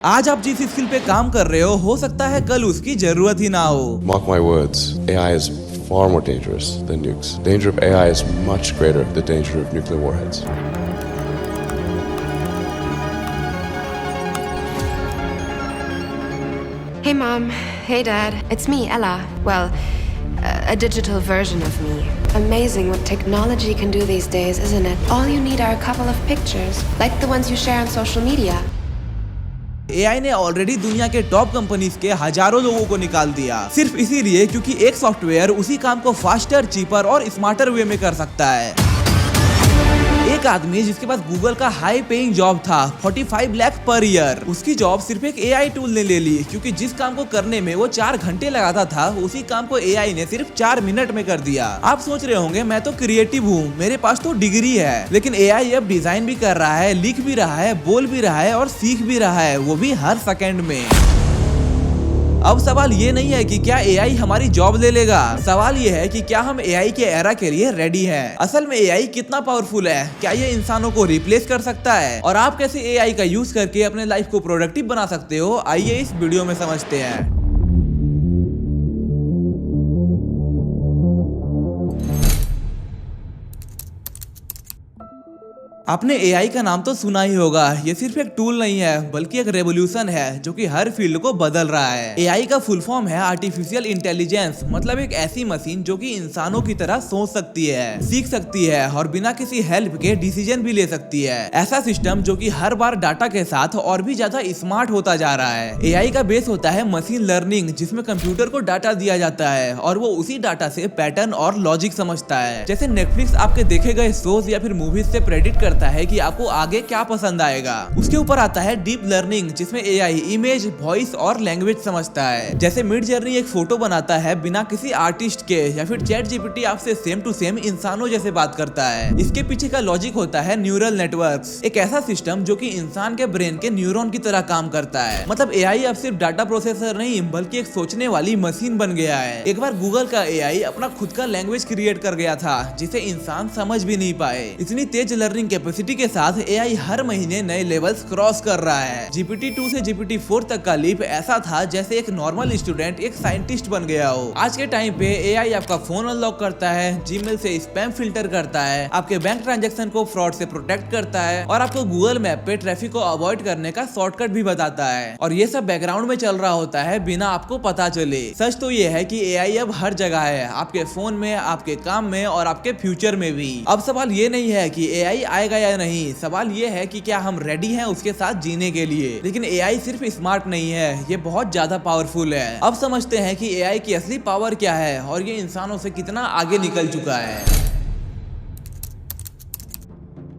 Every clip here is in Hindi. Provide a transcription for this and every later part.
आज आप जिस स्किल पे काम कर रहे हो सकता है कल उसकी जरूरत ही ना हो। Mark my words, AI is far more dangerous than nukes. The danger of AI is much greater than the danger of nuclear warheads. Hey Mom, hey Dad, it's me, Ella. Well, a digital version of me. Amazing what technology can do these days, isn't it? All you need are a couple of pictures, like the ones you share on social media. AI ने ऑलरेडी दुनिया के टॉप कंपनीज के हजारों लोगों को निकाल दिया, सिर्फ इसीलिए क्योंकि एक सॉफ्टवेयर उसी काम को फास्टर, चीपर और स्मार्टर वे में कर सकता है। एक आदमी जिसके पास गूगल का हाई पेइंग जॉब था 45 लाख पर ईयर, उसकी जॉब सिर्फ एक एआई टूल ने ले ली, क्योंकि जिस काम को करने में वो 4 घंटे लगाता था उसी काम को एआई ने सिर्फ 4 मिनट में कर दिया। आप सोच रहे होंगे मैं तो क्रिएटिव हूँ, मेरे पास तो डिग्री है, लेकिन एआई अब डिजाइन भी कर रहा है, लिख भी रहा है, बोल भी रहा है और सीख भी रहा है, वो भी हर सेकंड में। अब सवाल ये नहीं है कि क्या एआई हमारी जॉब ले लेगा, सवाल ये है कि क्या हम एआई के एरा के लिए रेडी हैं। असल में एआई कितना पावरफुल है, क्या ये इंसानों को रिप्लेस कर सकता है, और आप कैसे एआई का यूज करके अपने लाइफ को प्रोडक्टिव बना सकते हो, आइए इस वीडियो में समझते हैं। आपने एआई का नाम तो सुना ही होगा। ये सिर्फ एक टूल नहीं है बल्कि एक रेवोल्यूशन है जो कि हर फील्ड को बदल रहा है। एआई का फुल फॉर्म है आर्टिफिशियल इंटेलिजेंस, मतलब एक ऐसी मशीन जो कि इंसानों की तरह सोच सकती है, सीख सकती है और बिना किसी हेल्प के डिसीजन भी ले सकती है। ऐसा सिस्टम जो कि हर बार डाटा के साथ और भी ज्यादा स्मार्ट होता जा रहा है। एआई का बेस होता है मशीन लर्निंग, जिसमें कंप्यूटर को डाटा दिया जाता है और वो उसी डाटा से पैटर्न और लॉजिक समझता है। जैसे नेटफ्लिक्स आपके देखे गए शोज या फिर मूवीज से प्रेडिक्ट करता है कि आपको आगे क्या पसंद आएगा। उसके ऊपर आता है डीप लर्निंग, जिसमें एआई इमेज, वॉइस और लैंग्वेज समझता है। जैसे मिड जर्नी एक फोटो बनाता है बिना किसी आर्टिस्ट के, या फिर चैट जीपीटी आपसे सेम टू सेम इंसानों जैसे बात करता है। इसके पीछे का लॉजिक होता है न्यूरल नेटवर्क्स, एक ऐसा सिस्टम जो कि इंसान के ब्रेन के न्यूरॉन की तरह काम करता है। मतलब एआई अब सिर्फ डाटा प्रोसेसर नहीं बल्कि एक सोचने वाली मशीन बन गया है। एक बार गूगल का एआई अपना खुद का लैंग्वेज क्रिएट कर गया था जिसे इंसान समझ भी नहीं पाए। इतनी तेज लर्निंग कैपेसिटी के साथ एआई हर महीने नए लेवल्स क्रॉस कर रहा है। GPT-2 से GPT-4 तक का लीप ऐसा था जैसे एक नॉर्मल स्टूडेंट एक साइंटिस्ट बन गया हो। आज के टाइम पे एआई आपका फोन अनलॉक करता है, जीमेल से स्पैम फिल्टर करता है, आपके बैंक ट्रांजैक्शन को फ्रॉड से प्रोटेक्ट करता है और आपको गूगल मैप पे ट्रैफिक को अवॉइड करने का शॉर्टकट भी बताता है। और ये सब बैकग्राउंड में चल रहा होता है बिना आपको पता चले। सच तो ये है कि एआई अब हर जगह है, आपके फोन में, आपके काम में और आपके फ्यूचर में भी। अब सवाल ये नहीं है कि एआई आएगा या नहीं, सवाल ये है कि क्या हम रेडी हैं उसके साथ जीने के लिए। लेकिन एआई सिर्फ स्मार्ट नहीं है, ये बहुत ज्यादा पावरफुल है। अब समझते हैं कि एआई की असली पावर क्या है और ये इंसानों से कितना आगे निकल चुका है।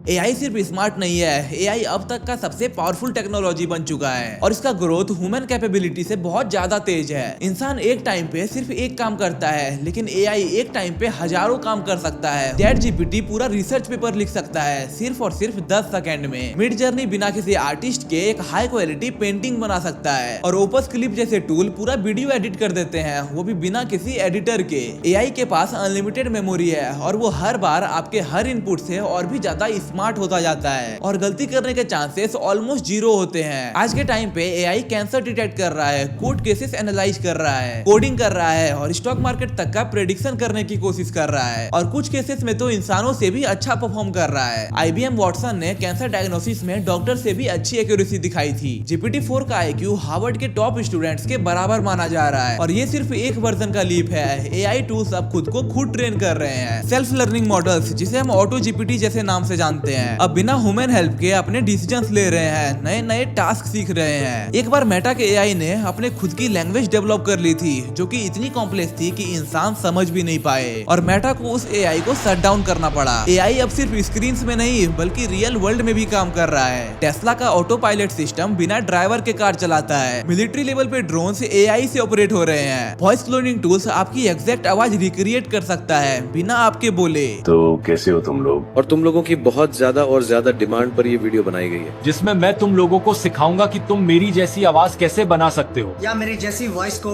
एआई सिर्फ स्मार्ट नहीं है, एआई अब तक का सबसे पावरफुल टेक्नोलॉजी बन चुका है और इसका ग्रोथ ह्यूमन कैपेबिलिटी से बहुत ज्यादा तेज है। इंसान एक टाइम पे सिर्फ एक काम करता है, लेकिन एआई एक टाइम पे हजारों काम कर सकता है। चैट जीपीटी पूरा रिसर्च पेपर लिख सकता है सिर्फ और सिर्फ 10 सेकंड में। मिड जर्नी बिना किसी आर्टिस्ट के एक हाई क्वालिटी पेंटिंग बना सकता है और ओपस क्लिप जैसे टूल पूरा वीडियो एडिट कर देते हैं, वो भी बिना किसी एडिटर के। एआई के पास अनलिमिटेड मेमोरी है और वो हर बार आपके हर इनपुट से और भी ज्यादा स्मार्ट होता जाता है और गलती करने के चांसेस ऑलमोस्ट 0 होते हैं। आज के टाइम पे एआई कैंसर डिटेक्ट कर रहा है, कोर्ट केसेस एनालाइज कर रहा है, कोडिंग कर रहा है और स्टॉक मार्केट तक का प्रेडिक्शन करने की कोशिश कर रहा है और कुछ केसेस में तो इंसानों से भी अच्छा परफॉर्म कर रहा है। IBM वॉटसन ने कैंसर डायग्नोसिस में डॉक्टर से भी अच्छी एक्यूरेसी दिखाई थी। GPT-4 का IQ हार्वर्ड के टॉप स्टूडेंट्स के बराबर माना जा रहा है और ये सिर्फ एक वर्जन का लीप है। एआई टूल्स अब खुद को खुद ट्रेन कर रहे हैं। सेल्फ लर्निंग मॉडल्स, जिसे हम ऑटो जीपीटी जैसे नाम से जानते हैं, अब बिना ह्यूमन हेल्प के अपने डिसीजंस ले रहे हैं, नए नए टास्क सीख रहे हैं। एक बार मेटा के एआई ने अपने खुद की लैंग्वेज डेवलप कर ली थी जो कि इतनी कॉम्प्लेक्स थी कि इंसान समझ भी नहीं पाए और मेटा को उस एआई को शट डाउन करना पड़ा। एआई अब सिर्फ स्क्रीन्स में नहीं बल्कि रियल वर्ल्ड में भी काम कर रहा है। टेस्ला का ऑटो पायलट सिस्टम बिना ड्राइवर के कार चलाता है। मिलिट्री लेवल पे ड्रोन से एआई से ऑपरेट हो रहे हैं। वॉइस क्लोनिंग टूल्स आपकी एग्जैक्ट आवाज रिक्रिएट कर सकता है बिना आपके बोले। तो कैसे हो तुम लोग? और तुम लोगों की बहुत बहुत ज्यादा और ज्यादा डिमांड पर ये वीडियो बनाई गई है, जिसमें मैं तुम लोगों को सिखाऊंगा कि तुम मेरी जैसी आवाज कैसे बना सकते हो, या मेरी जैसी वॉइस को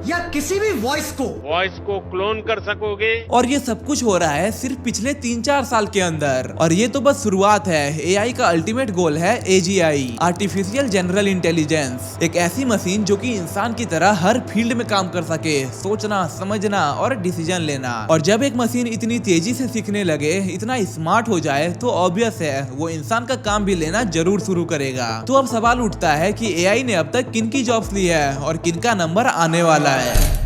या किसी भी वॉइस को क्लोन कर सकोगे। और ये सब कुछ हो रहा है सिर्फ पिछले 3-4 साल के अंदर। और ये तो बस शुरुआत है। एआई का अल्टीमेट गोल है AGI, आर्टिफिशियल जनरल इंटेलिजेंस, एक ऐसी मशीन जो कि इंसान की तरह हर फील्ड में काम कर सके, सोचना, समझना और डिसीजन लेना। और जब एक मशीन इतनी तेजी से सीखने लगे, इतना स्मार्ट हो जाए, तो ऑब्वियस है वो इंसान का काम भी लेना जरूर शुरू करेगा। तो अब सवाल उठता है कि एआई ने अब तक किन की जॉब्स ली है और किन का नंबर आने वाला है।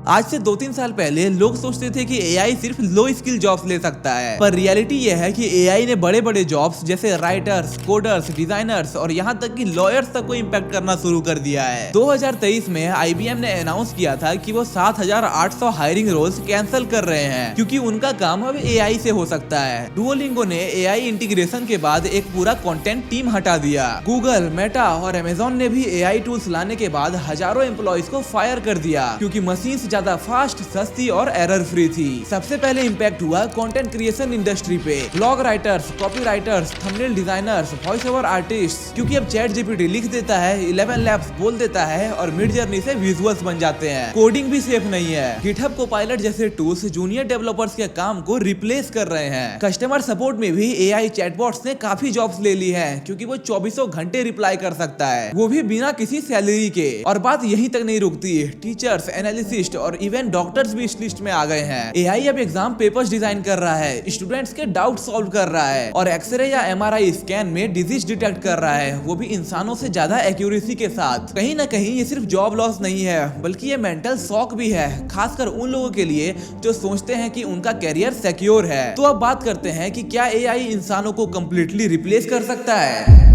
आज से 2-3 साल पहले लोग सोचते थे कि एआई सिर्फ लो स्किल जॉब्स ले सकता है, पर रियलिटी ये है कि एआई ने बड़े बड़े जॉब्स जैसे राइटर्स, कोडर्स, डिजाइनर्स और यहाँ तक कि लॉयर्स तक को इम्पैक्ट करना शुरू कर दिया है। 2023 में IBM ने अनाउंस किया था कि वो 7,800 हायरिंग रोल्स कैंसिल कर रहे हैं क्योंकि उनका काम अब एआई से हो सकता है। डुओलिंगो ने एआई इंटीग्रेशन के बाद एक पूरा कंटेंट टीम हटा दिया। गूगल, मेटा और अमेजोन ने भी एआई टूल्स लाने के बाद हजारों एम्प्लॉइज को फायर कर दिया क्योंकि मशीन ज्यादा फास्ट, सस्ती और एरर फ्री थी। सबसे पहले इम्पैक्ट हुआ कंटेंट क्रिएशन इंडस्ट्री पे। Blog writers, copy writers, thumbnail designers, voice over artist, क्योंकि अब चैट जीपीटी लिख देता है, 11 लैब्स बोल देता है और मिड जर्नी से विजुअल्स बन जाते हैं। कोडिंग भी सेफ नहीं है। गिटहब कोपायलट जैसे टूल्स जूनियर डेवलपर्स के काम को रिप्लेस कर रहे हैं। कस्टमर सपोर्ट में भी एआई चैटबॉट्स ने काफी जॉब्स ले ली है क्योंकि वो 24 घंटे रिप्लाई कर सकता है, वो भी बिना किसी सैलरी के। और बात यहीं तक नहीं रुकती, टीचर्स, एनालिसिस्ट और इवन डॉक्टर्स भी इस लिस्ट में आ गए हैं। एआई अब एग्जाम पेपर्स डिजाइन कर रहा है, स्टूडेंट्स के डाउट सॉल्व कर रहा है और एक्सरे या एमआरआई स्कैन में डिजीज डिटेक्ट कर रहा है, वो भी इंसानों से ज्यादा एक्यूरेसी के साथ। कहीं ना कहीं ये सिर्फ जॉब लॉस नहीं है बल्कि ये मेंटल शॉक भी है, खासकर उन लोगों के लिए जो सोचते हैं कि उनका करियर सिक्योर है। तो अब बात करते हैं कि क्या एआई इंसानों को कंप्लीटली रिप्लेस कर सकता है।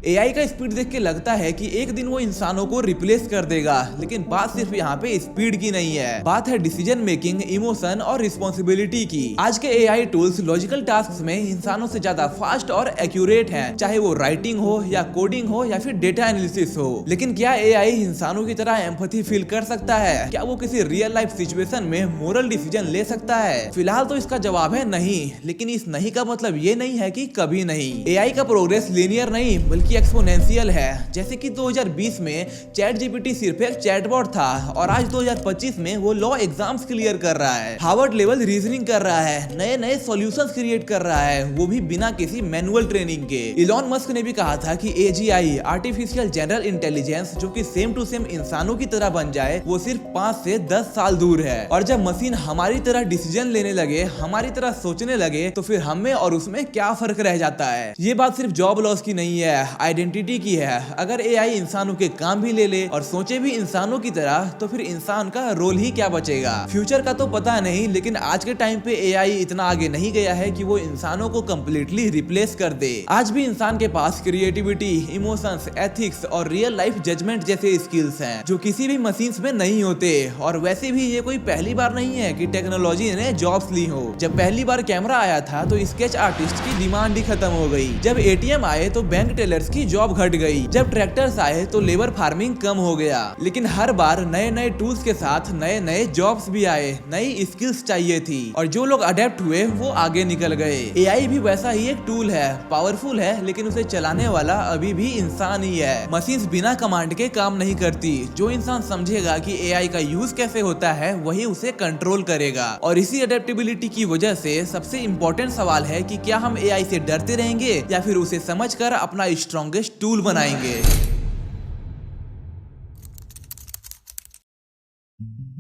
एआई का स्पीड देख के लगता है कि एक दिन वो इंसानों को रिप्लेस कर देगा, लेकिन बात सिर्फ यहाँ पे स्पीड की नहीं है, बात है डिसीजन मेकिंग, इमोशन और रिस्पॉन्सिबिलिटी की। आज के एआई टूल्स लॉजिकल टास्क में इंसानों से ज्यादा फास्ट और एक्यूरेट हैं, चाहे वो राइटिंग हो या कोडिंग हो या फिर डेटा एनालिसिस हो। लेकिन क्या एआई इंसानों की तरह एम्पैथी फील कर सकता है? क्या वो किसी रियल लाइफ सिचुएशन में मोरल डिसीजन ले सकता है? फिलहाल तो इसका जवाब है नहीं, लेकिन इस नहीं का मतलब ये नहीं है कि कभी नहीं। एआई का प्रोग्रेस लीनियर नहीं बल्कि एक्सपोनेंशियल है। जैसे कि 2020 में चैट जीपीटी सिर्फ एक चैटबॉट था और आज 2025 में वो लॉ एग्जाम्स क्लियर कर रहा है, हार्वर्ड लेवल रीजनिंग कर रहा है, नए नए सॉल्यूशंस क्रिएट कर रहा है, वो भी बिना किसी मैनुअल ट्रेनिंग के। इलॉन मस्क ने भी कहा था कि AGI, आर्टिफिशियल जनरल इंटेलिजेंस, जो कि सेम टू सेम इंसानों की तरह बन जाए, वो सिर्फ 5 से 10 साल दूर है। और जब मशीन हमारी तरह डिसीजन लेने लगे, हमारी तरह सोचने लगे, तो फिर हमें और उसमें क्या फर्क रह जाता है? ये बात सिर्फ जॉब लॉस की नहीं है, आइडेंटिटी की है। अगर एआई इंसानों के काम भी ले ले और सोचे भी इंसानों की तरह, तो फिर इंसान का रोल ही क्या बचेगा? फ्यूचर का तो पता नहीं, लेकिन आज के टाइम पे एआई इतना आगे नहीं गया है कि वो इंसानों को कंप्लीटली रिप्लेस कर दे। आज भी इंसान के पास क्रिएटिविटी, इमोशंस, एथिक्स और रियल लाइफ जजमेंट जैसे स्किल्स हैं जो किसी भी मशीन्स में नहीं होते। और वैसे भी ये कोई पहली बार नहीं है कि टेक्नोलॉजी ने जॉब्स ली हो। जब पहली बार कैमरा आया था तो स्केच आर्टिस्ट की डिमांड ही खत्म हो गई। जब एटीएम आए तो बैंक टेलर्स की जॉब घट गई। जब ट्रैक्टर्स आए तो लेबर फार्मिंग कम हो गया। लेकिन हर बार नए नए टूल्स के साथ नए नए जॉब्स भी आए, नई स्किल्स चाहिए थी और जो लोग अडेप्ट हुए वो आगे निकल गए। एआई भी वैसा ही एक टूल है, पावरफुल है, लेकिन उसे चलाने वाला अभी भी इंसान ही है। मशीन्स बिना कमांड के काम नहीं करती। जो इंसान समझेगा कि एआई का यूज कैसे होता है, वही उसे कंट्रोल करेगा। और इसी अडेप्टेबिलिटी की वजह से सबसे इम्पोर्टेंट सवाल है कि क्या हम एआई से डरते रहेंगे या फिर उसे समझकर अपना स्ट्रॉन्गेस्ट टूल बनाएंगे।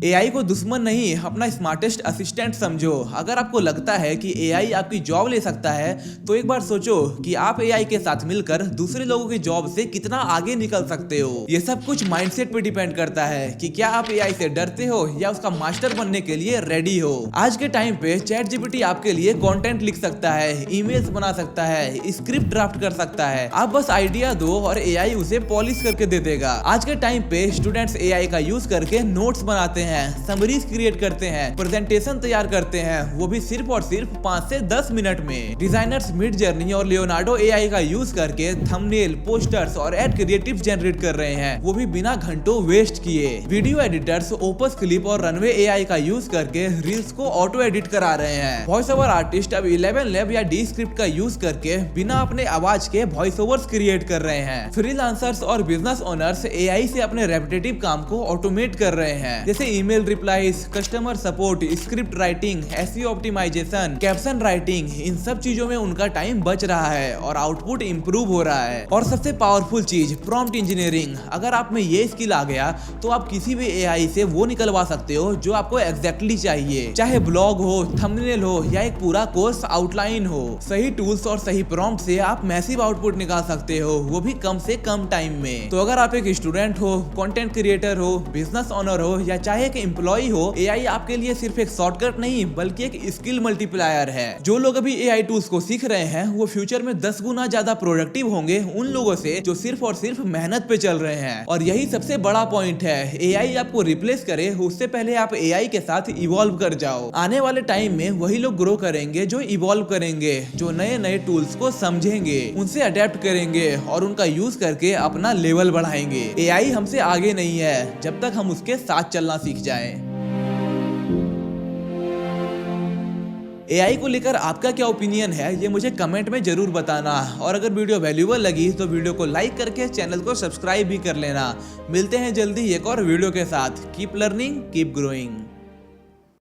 एआई को दुश्मन नहीं, अपना स्मार्टेस्ट असिस्टेंट समझो। अगर आपको लगता है कि एआई आपकी जॉब ले सकता है, तो एक बार सोचो कि आप एआई के साथ मिलकर दूसरे लोगों की जॉब से कितना आगे निकल सकते हो। ये सब कुछ माइंडसेट पे डिपेंड करता है कि क्या आप एआई से डरते हो या उसका मास्टर बनने के लिए रेडी हो। आज के टाइम पे चैट जीपीटी आपके लिए कंटेंट लिख सकता है, ईमेल्स बना सकता है, स्क्रिप्ट ड्राफ्ट कर सकता है। आप बस आइडिया दो और एआई उसे पॉलिश करके दे देगा। आज के टाइम पे स्टूडेंट्स एआई का यूज करके नोट्स बनाते हैं, हैं, समरीज क्रिएट करते हैं, प्रेजेंटेशन तैयार करते हैं, वो भी सिर्फ और सिर्फ 5 से 10 मिनट में। डिजाइनर्स मिड जर्नी और लियोनार्डो एआई का यूज करके थंबनेल, पोस्टर्स और एड क्रिएटिव जनरेट कर रहे हैं, वो भी बिना घंटों वेस्ट किए। वीडियो एडिटर्स ओपस क्लिप और रनवे एआई का यूज करके रील्स को ऑटो एडिट करा रहे हैं। वॉइस ओवर आर्टिस्ट अब 11 लैब या डी स्क्रिप्ट का यूज करके बिना अपने आवाज के वॉइस ओवर्स क्रिएट कर रहे हैं। फ्रीलांसर्स और बिजनेस ओनर्स एआई से अपने रेपिटेटिव काम को ऑटोमेट कर रहे हैं, जैसे email replies, customer support, script writing, SEO optimisation, caption writing. इन सब चीजों में उनका टाइम बच रहा है और आउटपुट इंप्रूव हो रहा है। और सबसे पावरफुल चीज प्रॉम्प्ट इंजीनियरिंग। अगर आप में ये स्किल आ गया तो आप किसी भी एआई से वो निकलवा सकते हो जो आपको एग्जैक्टली चाहिए, चाहे ब्लॉग हो, थंबनेल हो या एक पूरा कोर्स आउटलाइन हो। सही टूल्स और सही प्रॉम्प्ट से आप मैसिव आउटपुट निकाल सकते हो, वो भी कम से कम टाइम में। तो अगर आप एक स्टूडेंट हो, कंटेंट क्रिएटर हो, बिजनेस ओनर हो या चाहे एक एम्प्लॉय हो, एआई आपके लिए सिर्फ एक शॉर्टकट नहीं बल्कि एक स्किल मल्टीप्लायर है। जो लोग अभी एआई टूल्स को सीख रहे हैं वो फ्यूचर में 10 गुना ज्यादा प्रोडक्टिव होंगे उन लोगों से जो सिर्फ और सिर्फ मेहनत पे चल रहे हैं। और यही सबसे बड़ा पॉइंट है, एआई आपको रिप्लेस करे उससे पहले आप एआई के साथ इवॉल्व कर जाओ। आने वाले टाइम में वही लोग ग्रो करेंगे जो इवॉल्व करेंगे, जो नए नए टूल्स को समझेंगे, उनसे अडेप्ट करेंगे और उनका यूज करके अपना लेवल बढ़ाएंगे। एआई हमसे आगे नहीं है जब तक हम उसके साथ चलना सीख जाएं। एआई को लेकर आपका क्या ओपिनियन है ये मुझे कमेंट में जरूर बताना। और अगर वीडियो वैल्यूएबल लगी तो वीडियो को लाइक करके चैनल को सब्सक्राइब भी कर लेना। मिलते हैं जल्दी एक और वीडियो के साथ। Keep learning, keep growing.